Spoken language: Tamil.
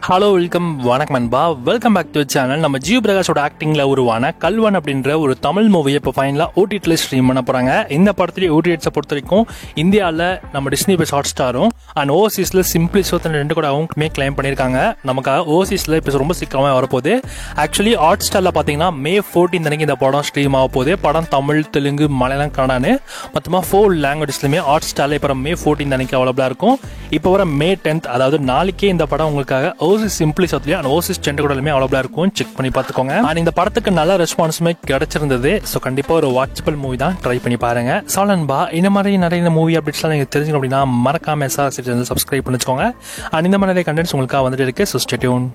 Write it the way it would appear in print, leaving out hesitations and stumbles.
ஹலோ வணக்கம் நண்பா, வெல்கம் பேக் டு சேனல். நம்ம ஜியோ பிரகாஷோட ஆக்டிங்ல உருவான கல்வன் அப்படின்ற ஒரு தமிழ் மூவியை இப்போ ஃபைனலாக ஓடிடில ஸ்ட்ரீம் பண்ண போறாங்க. இந்த படத்துலேயே ஓடிடிஸை பொறுத்த வரைக்கும் இந்தியாவில் நம்ம டிஸ்னி பிளஸ் ஹாட் ஸ்டாரும் அண்ட் ஓவர்சீஸில் சிம்பிளி 22 கூடவும் கிளைம் பண்ணியிருக்காங்க. நமக்காக ஓவர்சீஸில் இப்போ ரொம்ப சீக்கிரமாக வரப்போகுது. ஆக்சுவலி ஹாட் ஸ்டாரில் பார்த்தீங்கன்னா May 14 அன்னைக்கு இந்த படம் ஸ்ட்ரீம் ஆக போகுது. படம் தமிழ், தெலுங்கு, மலையாளம், கன்னடான்னு மொத்தமாக 4 லாங்குவேஜஸ்லையுமே ஹாட் ஸ்டாரில் இப்போ May 14 அன்னைக்கு அவைலபிளாக இருக்கும். இப்போ வர May 10 அதாவது நாளைக்கே இந்த படம் உங்களுக்காக ஓவர்சீஸ் சிம்பிளி சவுத்லயும் அண்ட் ஓவர்சீஸ் சென்டர்கூடலுமே அவைலபிளா இருக்கும். செக் பண்ணி பார்த்துக்கோங்க. அண்ட் இந்த படத்துக்கு நல்ல ரெஸ்பான்ஸுமே கிடைச்சிருந்தது. ஸோ கண்டிப்பா ஒரு வாட்சபிள் மூவி தான், ட்ரை பண்ணி பாருங்க. சாலன்பா இந்த மாதிரி நிறைய மூவி அப்டேட்ஸ்லாம் நீங்க தெரிஞ்சுக்கணும் அப்படின்னா மறக்காம சப்ஸ்கிரைப் பண்ணிச்சுக்கோங்க. அண்ட் இந்த மாதிரி நிறைய கண்டென்ட்ஸ் உங்களுக்காக வந்துட்டு இருக்கு. So stay tune.